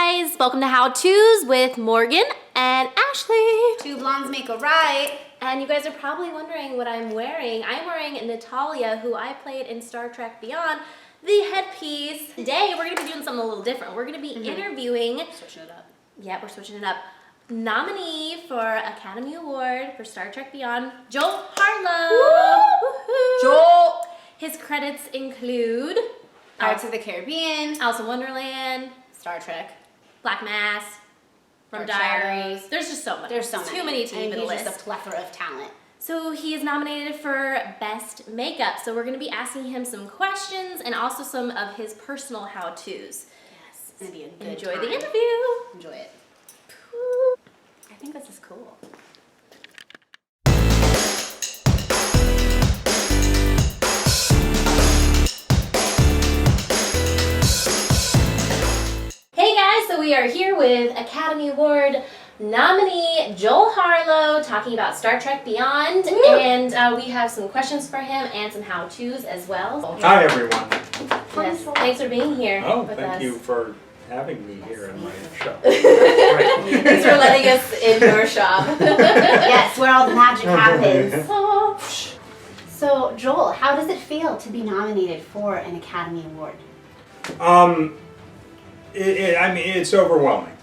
guys, welcome to How To's with Morgan and Ashley. Two blondes make a right. And you guys are probably wondering what I'm wearing. I'm wearing Natalia, who I played in Star Trek Beyond, the headpiece. Today, we're gonna be doing something a little different. We're gonna be interviewing... Switching it up. Yeah, we're switching it up. Nominee for Academy Award for Star Trek Beyond, Joel Harlow. Joel! His credits include... Pirates of the Caribbean. Alice in Wonderland. Star Trek. Black Mass. From Dark Diaries. Shadows. There's just so much. There's so many. Too many to even list. He's just a plethora of talent. So he is nominated for Best Makeup. So we're going to be asking him some questions and also some of his personal how-tos. Yes, it's going to be a good Enjoy time. the interview. Enjoy it. I think this is cool. Hey guys, so we are here with Academy Award nominee Joel Harlow talking about Star Trek Beyond. Woo! And we have some questions for him and some how-tos as well. Hi everyone. Yes, thanks for being here Oh, with thank us. you for having me here in my shop. Thanks for letting us in your shop. Yes, where all the magic happens. Oh. So, Joel, how does it feel to be nominated for an Academy Award? I mean, it's overwhelming.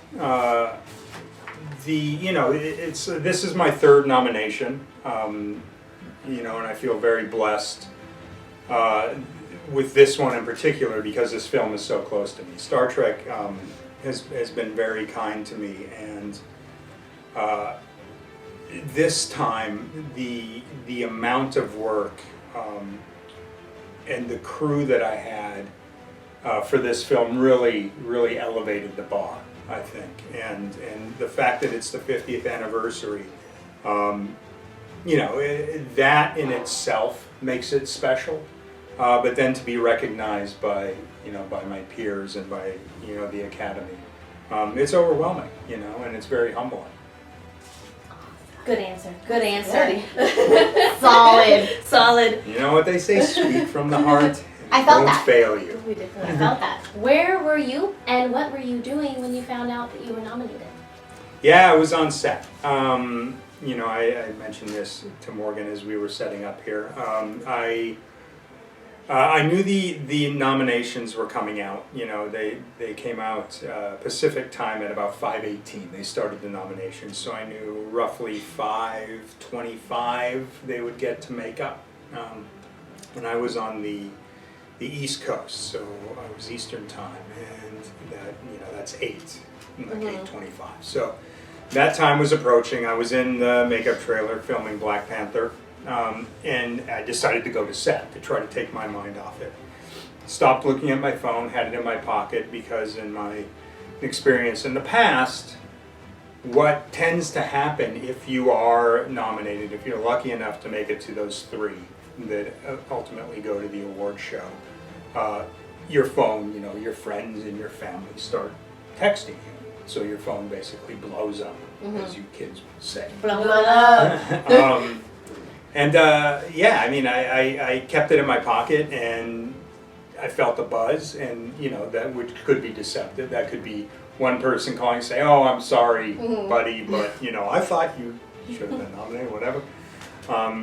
This is my third nomination. And I feel very blessed with this one in particular because this film is so close to me. Star Trek has been very kind to me, and this time the amount of work and the crew that I had for this film really elevated the bar, I think, and the fact that it's the 50th anniversary, that in itself makes it special. But then to be recognized by my peers and by the Academy, it's overwhelming, and it's very humbling. Good answer. Good answer. Solid. You know what they say? Speak from the heart. I felt won't that. fail you. We definitely I felt that. Where were you and what were you doing when you found out that you were nominated? Yeah, I was on set. I mentioned this to Morgan as we were setting up here. I knew the nominations were coming out. They came out Pacific time at about 5:18. They started the nominations, so I knew roughly 5:25 they would get to make up. And I was on the East Coast, so I was Eastern time, and that's 8:25. So that time was approaching. I was in the makeup trailer filming Black Panther. And I decided to go to set to try to take my mind off it. Stopped looking at my phone, had it in my pocket, because in my experience in the past, what tends to happen if you are nominated, if you're lucky enough to make it to those three that ultimately go to the award show, your phone, your friends and your family start texting you. So your phone basically blows up, as you kids would say. Blow up. I kept it in my pocket, and I felt the buzz, and that could be deceptive. That could be one person calling, say, "Oh, I'm sorry, buddy, but I thought you should have been nominated, whatever,"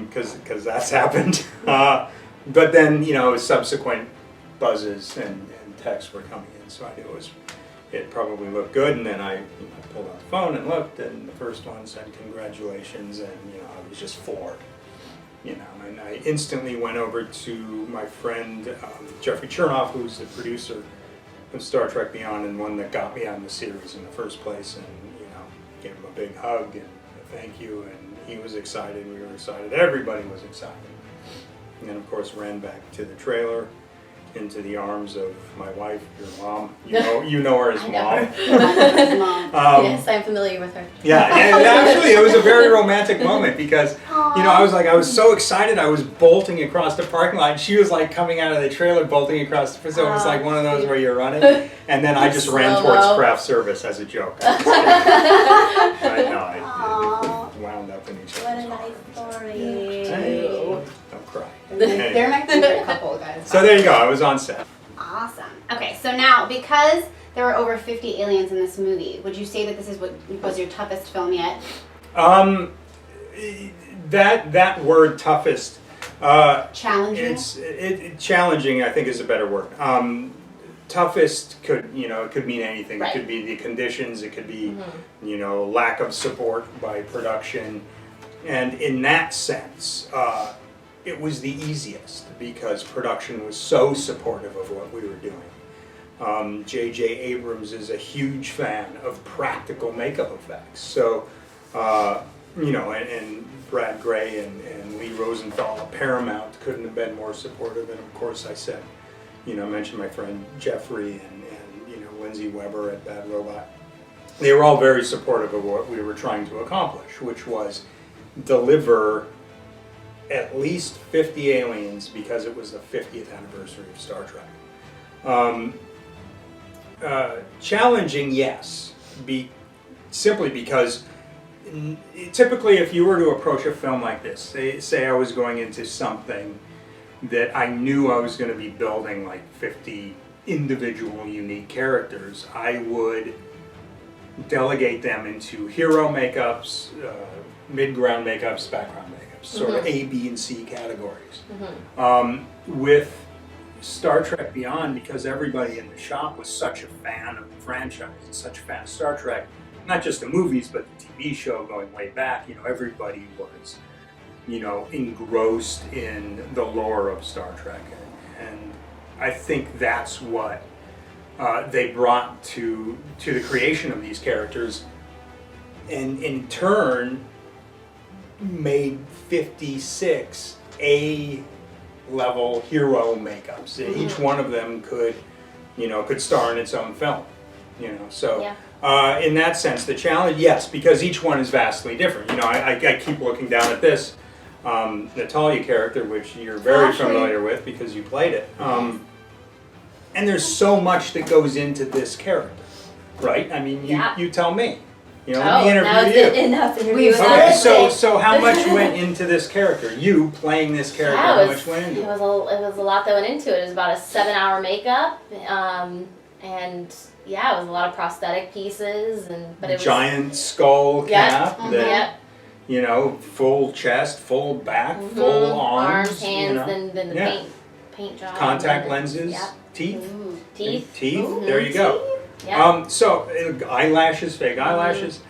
because that's happened. But then subsequent buzzes and texts were coming in, so I knew it probably looked good, and then I pulled out the phone and looked, and the first one said congratulations, and I was just floored. And I instantly went over to my friend Jeffrey Chernoff, who's the producer of Star Trek Beyond and one that got me on the series in the first place, and gave him a big hug and a thank you, and he was excited, we were excited, everybody was excited. And then of course ran back to the trailer, into the arms of my wife, your mom. You know her as mom. Yes, I'm familiar with her. Yeah, and actually it was a very romantic moment because I was so excited. I was bolting across the parking lot. She was like coming out of the trailer, bolting across. So it was like one of those where you're running, and then I just ran towards craft service as a joke. I wound up in each other's What a nice story. Don't cry. They're my favorite couple, guys. So there you go. I was on set. Awesome. Okay, so now because there were over 50 aliens in this movie. Would you say that this is what was your toughest film yet? That word toughest. Challenging? Challenging, I think, is a better word. Toughest could, it could mean anything. Right. It could be the conditions. It could be, lack of support by production. And in that sense, it was the easiest because production was so supportive of what we were doing. J.J. Abrams is a huge fan of practical makeup effects. So, and Brad Gray and Lee Rosenthal at Paramount couldn't have been more supportive. And of course, I said, I mentioned my friend Jeffrey and Lindsay Weber at Bad Robot. They were all very supportive of what we were trying to accomplish, which was deliver at least 50 aliens because it was the 50th anniversary of Star Trek. Challenging, yes, simply because typically if you were to approach a film like this, say I was going into something that I knew I was going to be building like 50 individual unique characters, I would delegate them into hero makeups, mid-ground makeups, background makeups, sort of A, B, and C categories. With Star Trek Beyond, because everybody in the shop was such a fan of the franchise, and such a fan of Star Trek, not just the movies, but the TV show going way back, everybody was, engrossed in the lore of Star Trek. And I think that's what they brought to the creation of these characters, and in turn made 56 A-level hero makeups. Each one of them could star in its own film. So in that sense, the challenge, yes, because each one is vastly different. I keep looking down at this Natalia character, which you're very familiar with because you played it. And there's so much that goes into this character, right? I mean, you tell me. Let me interview you. Enough interview. Okay, so how much went into this character? You playing this character, how much went into it? It was a lot that went into it. It was about a 7-hour makeup, and it was a lot of prosthetic pieces, but it was giant skull cap. Full chest, full back, full arms, hands, then the paint job, contact lenses, teeth. Teeth. There you go. Yeah. So eyelashes, fake eyelashes.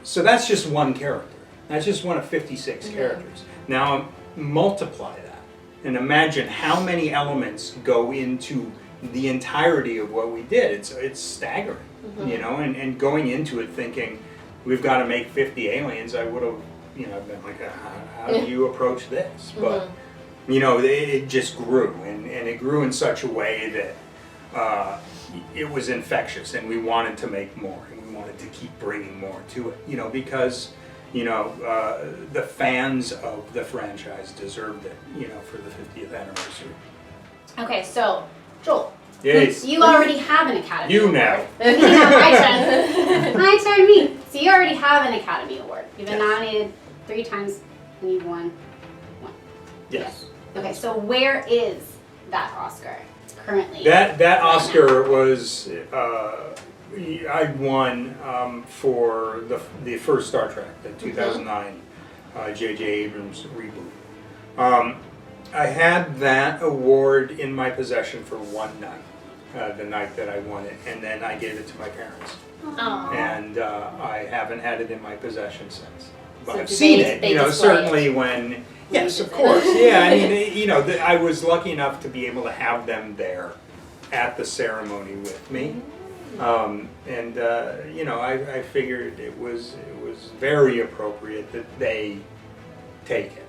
So that's just one character. That's just one of 56 characters. Now multiply that and imagine how many elements go into the entirety of what we did. It's staggering, and going into it thinking we've got to make 50 aliens, I would have, been like, how do you approach this? But it just grew, and it grew in such a way that it was infectious, and we wanted to make more, and we wanted to keep bringing more to it, because the fans of the franchise deserved it, for the 50th anniversary. Okay, so Joel, yes. You already have an Academy Award. now. My turn. My turn, me. So you already have an Academy Award. You've been nominated 3 times, and you've won 1. Yes. Okay, so where is that Oscar currently? That Oscar was I won for the first Star Trek, the 2009 J.J. Abrams reboot. I had that award in my possession for one night, the night that I won it, and then I gave it to my parents. Aww. And I haven't had it in my possession since. But So I've do seen they it, display certainly it? when. Yes, of course. Yeah, I mean, I was lucky enough to be able to have them there at the ceremony with me, I figured it was very appropriate that they take it,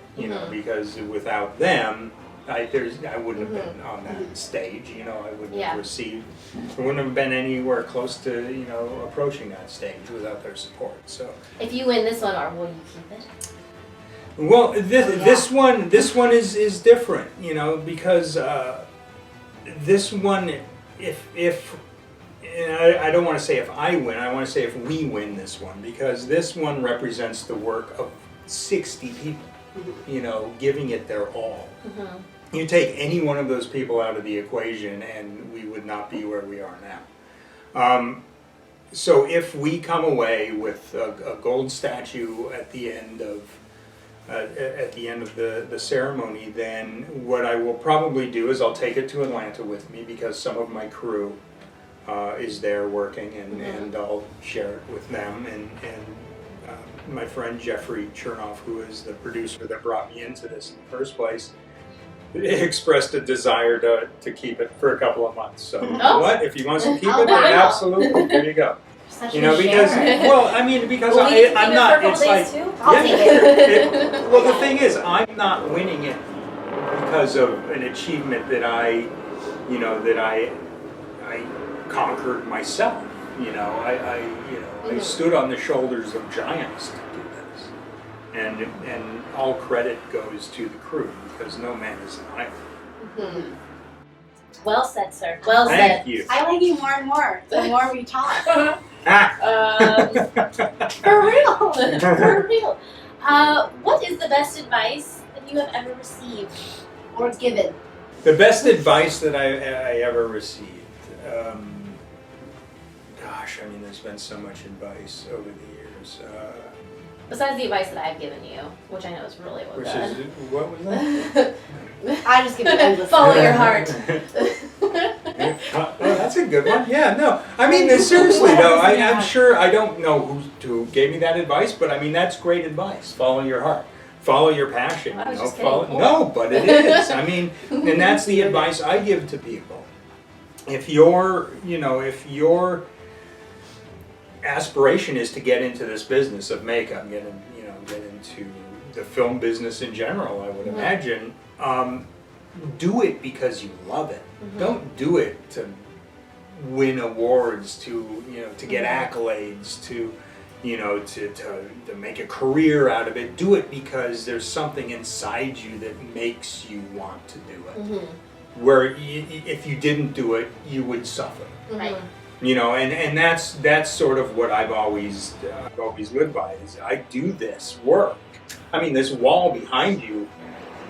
because without them, I wouldn't have been on that stage. I wouldn't have received. I wouldn't have been anywhere close to approaching that stage without their support. So. If you win this one, will you keep it? Well, this one is different, because this one, if and I don't want to say if I win, I want to say if we win this one, because this one represents the work of 60 people, giving it their all. You take any one of those people out of the equation and we would not be where we are now. So if we come away with a gold statue at the end of the ceremony, then what I will probably do is I'll take it to Atlanta with me because some of my crew is there working, and I'll share it with them. And my friend Jeffrey Chernoff, who is the producer that brought me into this in the first place, expressed a desire to keep it for a couple of months. So you know what? If he wants to keep it, then absolutely, there you go. Such You know, a because sharer. well, I mean, because Will we keep I'm it not. for a It's couple like days too? I'll take it. well, the thing is, I'm not winning it because of an achievement that I conquered myself. You know, I stood on the shoulders of giants to do this, and all credit goes to the crew because no man is an island. Well said, sir. Well Thank said. you. I like you more and more the more we talk. For real. For real. What is the best advice that you have ever received? Or given. The best advice that I ever received. Gosh, I mean, there's been so much advice over the years. Besides the advice that I've given you, which I know is really Which good. is, what was that? I just give you endless. Follow your heart. Oh, that's a good one. Yeah, no. I mean, seriously though, I'm sure, I don't know who gave me that advice, but I mean, that's great advice. Follow your heart. Follow your passion. I was You know, just kidding. no, but it is. I mean, and that's the advice I give to people. If your aspiration is to get into this business of makeup, get into the film business in general, I would imagine, do it because you love it. Don't do it to win awards, to get accolades, to make a career out of it. Do it because there's something inside you that makes you want to do it. Where if you didn't do it, you would suffer. Right. You know, and that's sort of what I've always lived by, is I do this work. I mean, this wall behind you,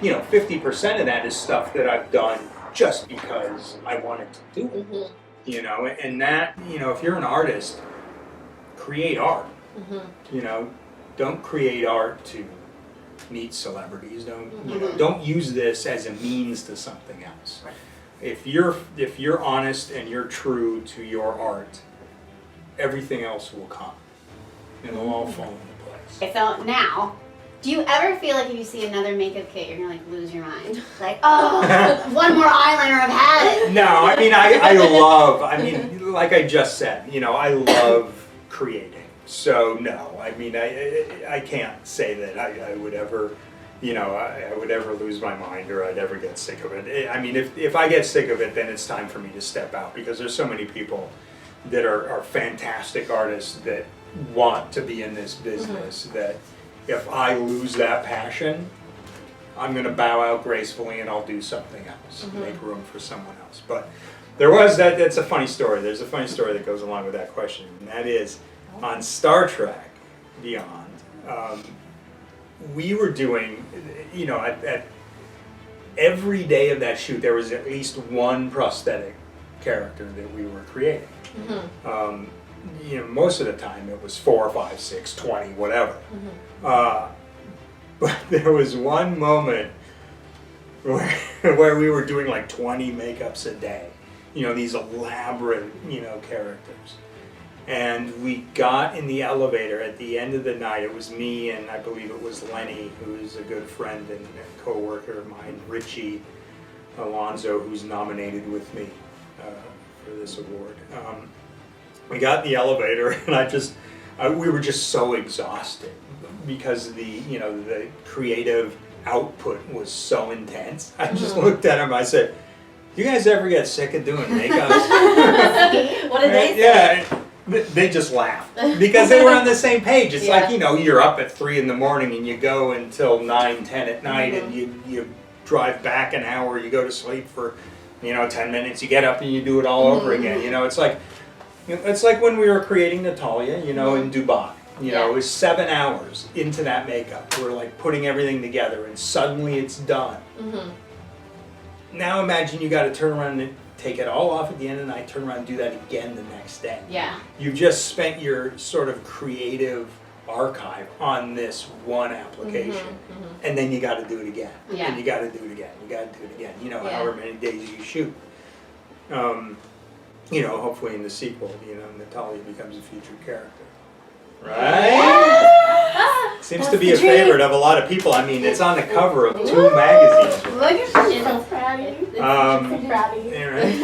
50% of that is stuff that I've done just because I wanted to do it. You know, and that, if you're an artist, create art. Don't create art to meet celebrities. Don't use this as a means to something else. Right. If you're honest and you're true to your art, everything else will come, and it'll all fall into place. Okay, so now, do you ever feel like if you see another makeup kit, you're gonna lose your mind? Like, oh, one more eyeliner, I've had it. No, I mean, I mean, like I just said, I love creating. So no, I mean, I can't say that I would ever, I would ever lose my mind or I'd ever get sick of it. I mean, if I get sick of it, then it's time for me to step out, because there's so many people that are fantastic artists that want to be in this business that if I lose that passion, I'm going to bow out gracefully and I'll do something else, make room for someone else. But that's a funny story. There's a funny story that goes along with that question, and that is on Star Trek Beyond. We were doing, at every day of that shoot, there was at least one prosthetic character that we were creating. Most of the time it was 4, 5, 6, 20, whatever. But there was one moment where we were doing like 20 makeups a day. These elaborate, characters. And we got in the elevator at the end of the night. It was me and I believe it was Lenny, who's a good friend and co-worker of mine, Richie Alonzo, who's nominated with me for this award. We got in the elevator and we were just so exhausted because the creative output was so intense. I just looked at him, I said, "You guys ever get sick of doing makeup?" What did they say? Yeah. They just laughed because they were on the same page. It's like, you're up at 3 a.m. and you go until 9, 10 at night and you drive back an hour, you go to sleep for, 10 minutes, you get up and you do it all over again. It's like when we were creating Natalia, in Dubai. It was 7 hours into that makeup. We're like putting everything together and suddenly it's done. Now imagine you got to turn around and take it all off at the end of the night, turn around and do that again the next day. Yeah. You've just spent your sort of creative archive on this one application, and then you got to do it again. Yeah. And you got to do it again. You got to do it again. You know, Yeah. however many days you shoot. You know, hopefully in the sequel, you know, Natalia becomes a featured character. Right? Seems to be a favorite of a lot of people. I mean, it's on the cover of 2 magazines. Look at you. It's So proud of you. Yeah, right?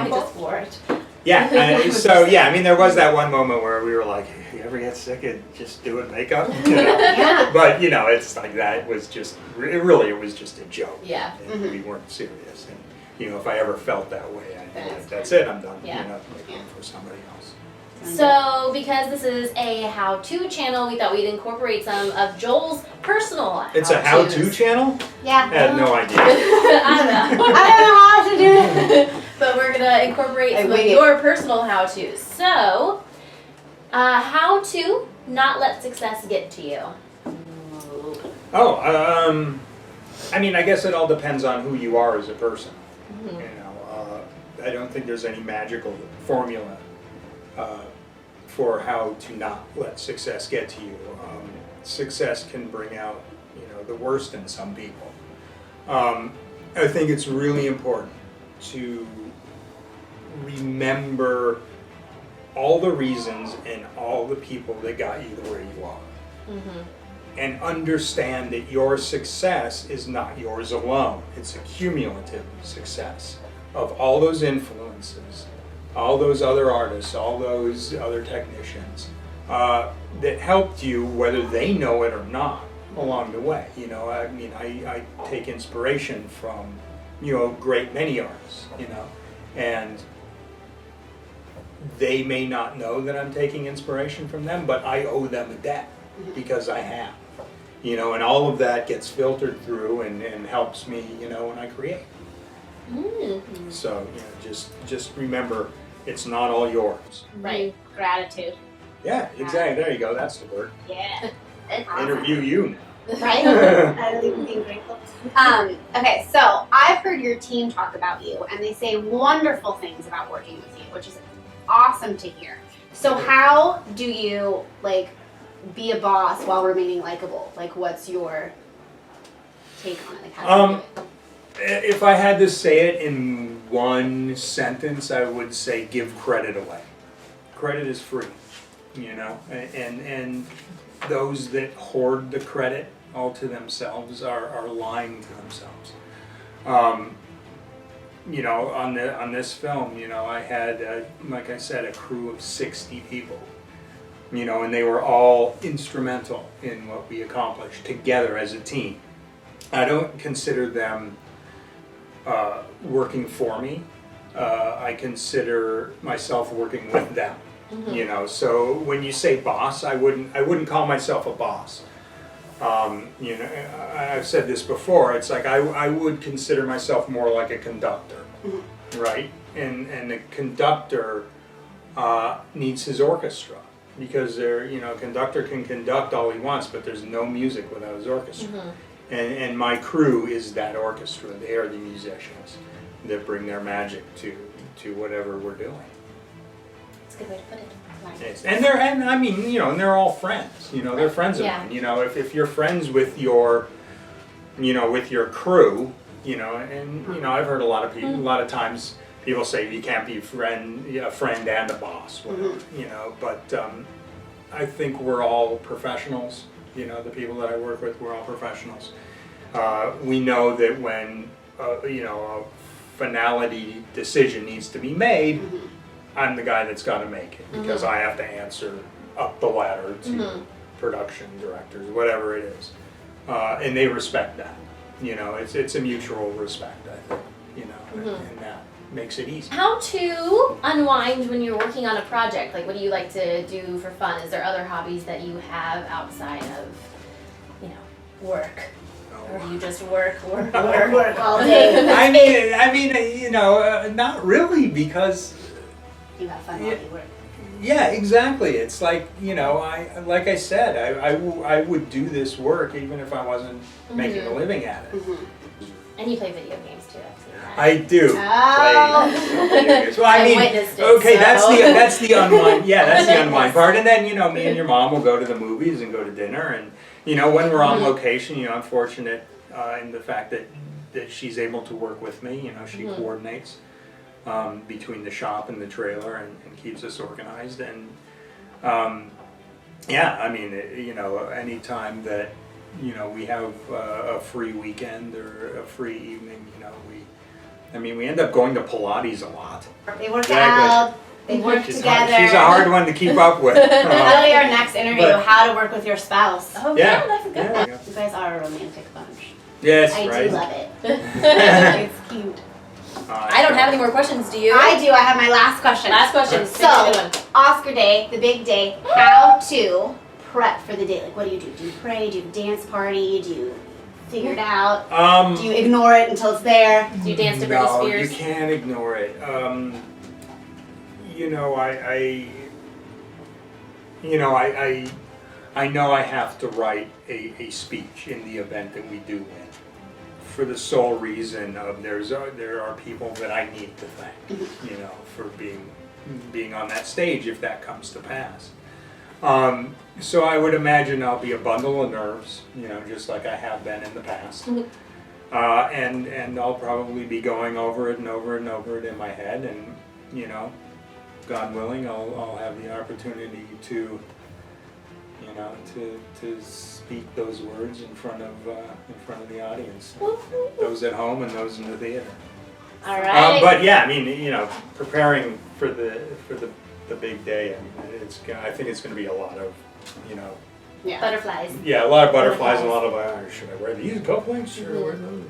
I just wore it. Yeah, so yeah, I mean, there was that one moment where we were like, you ever get sick of just doing makeup? You know? Yeah. But, you know, it's like that, it was just, it was just a joke. Yeah. And we weren't serious. And, you know, if I ever felt that way, I know That's that's it, I'm done. Yeah. You know, making for somebody else. So, because this is a how-to channel, we thought we'd incorporate some of Joel's personal It's a how-tos. how-to channel? Yeah. I had no idea. I don't know. I don't know how to do it. But we're gonna incorporate I some of wing it. your personal how-tos. So, how to not let success get to you. Oh, I mean, I guess it all depends on who you are as a person. You know, I don't think there's any magical formula for how to not let success get to you. Success can bring out, you know, the worst in some people. I think it's really important to remember all the reasons and all the people that got you to where you are. And understand that your success is not yours alone. It's a cumulative success of all those influences, all those other artists, all those other technicians that helped you, whether they know it or not, along the way. You know, I mean, I take inspiration from, you know, a great many artists, you know, and they may not know that I'm taking inspiration from them, but I owe them a debt because I have. You know, and all of that gets filtered through and helps me, you know, when I create. So, you know, just remember, it's not all yours. Right. Gratitude. Yeah, exactly. There you go. That's the word. Yeah. Interview you Right? now. I don't even being grateful. Okay, so I've heard your team talk about you, and they say wonderful things about working with you, which is awesome to hear. So how do you, like, be a boss while remaining likable? Like, what's your take on it? Like, how do you do it? If I had to say it in one sentence, I would say give credit away. Credit is free, you know, and those that hoard the credit all to themselves are lying to themselves. You know, on this film, you know, I had, like I said, a crew of 60 people. You know, and they were all instrumental in what we accomplished together as a team. I don't consider them working for me. I consider myself working with them. You know, so when you say boss, I wouldn't call myself a boss. You know, I've said this before. It's like I would consider myself more like a conductor, right? And the conductor needs his orchestra. Because a conductor can conduct all he wants, but there's no music without his orchestra. And my crew is that orchestra. They are the musicians that bring their magic to whatever we're doing. That's a good way to put it. And I mean, you know, and they're all friends. You know, they're friends of mine. You know, if you're friends with your, you know, with your crew, you know, and you know, I've heard a lot of times. People say you can't be a friend and a boss, whatever, you know, but I think we're all professionals, you know, the people that I work with, we're all professionals. We know that when, you know, a finality decision needs to be made, I'm the guy that's got to make it because I have to answer up the ladder to production directors, whatever it is. And they respect that, you know, it's a mutual respect, I think, you know, and that makes it easy. How to unwind when you're working on a project? Like, what do you like to do for fun? Is there other hobbies that you have outside of, you know, work? Or do you just work All day. I mean, you know, not really, because You have fun while you work. yeah, exactly. It's like, you know, like I said, I would do this work even if I wasn't making a living at it. And you play video games too. I've seen that. I do. Oh. Play video games. Well, I I mean, witnessed it, okay, so. that's the unwind. Yeah, that's the unwind part. And then me and your mom will go to the movies and go to dinner. And when we're on location, I'm fortunate in the fact that she's able to work with me. She coordinates between the shop and the trailer and keeps us organized. And yeah, I mean, anytime that we have a free weekend or a free evening, we end up going to Pilates a lot. They work out. They work together. She's a hard one to keep up with. That'll be our next interview, how to work with your spouse. Oh yeah, that's a good one. You guys are a romantic bunch. Yes, I right. do love it. It's cute. I don't have any more questions, do you? I do. I have my last question. Last question. So, Oscar day, the big day, how to prep for the day? Like, what do you do? Do you pray? Do you dance party? Do you figure it out? Do you ignore it until it's there? Do you dance to Britney No, Spears? you can't ignore it. I know I have to write a speech in the event that we do win, for the sole reason of there are people that I need to thank, for being on that stage if that comes to pass. So I would imagine I'll be a bundle of nerves, just like I have been in the past. And I'll probably be going over it and over and over it in my head, and God willing, I'll have the opportunity to to speak those words in front of the audience, those at home and those in the theater. All right. But yeah, I mean, preparing for the big day, I think it's going to be a lot of, Butterflies. yeah, a lot of butterflies, and a lot of should I wear these cufflinks? Should I wear those?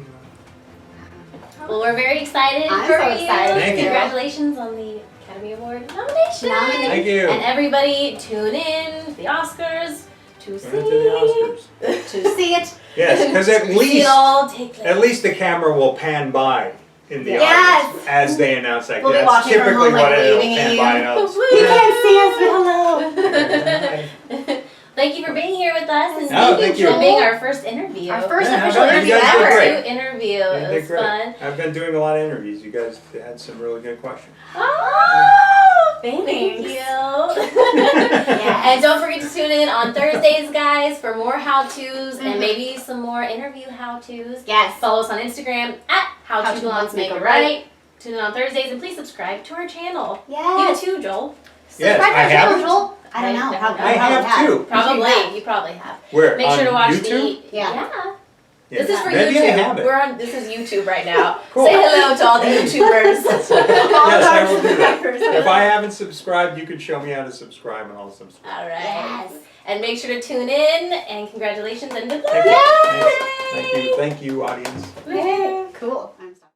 Well, we're very excited I'm for so you. excited. Thank you. Congratulations on the Academy Award nomination. Thank you. And everybody, tune in to the Oscars to see. Went to the Oscars. To see it. Yes, because to see it all take place. at least the camera will pan by in the Yes. audience as they announce that. We'll be That's watching from typically home, like, what it'll waving at pan you. by. And I'll You can't see us, but hello. Thank you for being here with us, and thank you. for being our first interview. Our first Yeah, official you interview guys did ever. great. Interview. You It did was great. fun. I've been doing a lot of interviews. You guys had some really good questions. Oh, thank Thanks. you. And don't forget to tune in on Thursdays, guys, for more how-tos and maybe some more interview how-tos. Yes. Follow us on Instagram at How How To To Blondes Make It Right. Tune in on Thursdays, and please subscribe to our channel. Yes. You too, Joel. Yes, Subscribe to I our have. channel, Joel. I don't know. I have too. Probably. You probably have. Where? Make on sure to watch YouTube? the. Yeah. Yeah. This is for Maybe YouTube. I have it. We're on. This is YouTube right now. Cool. Say hello to all the YouTubers. Yes, I will do that. If I haven't subscribed, you can show me how to subscribe, and I'll subscribe. All right. Yes. And make sure to tune in. And congratulations and good luck. Thank you. Thank you, audience. Woo. Cool.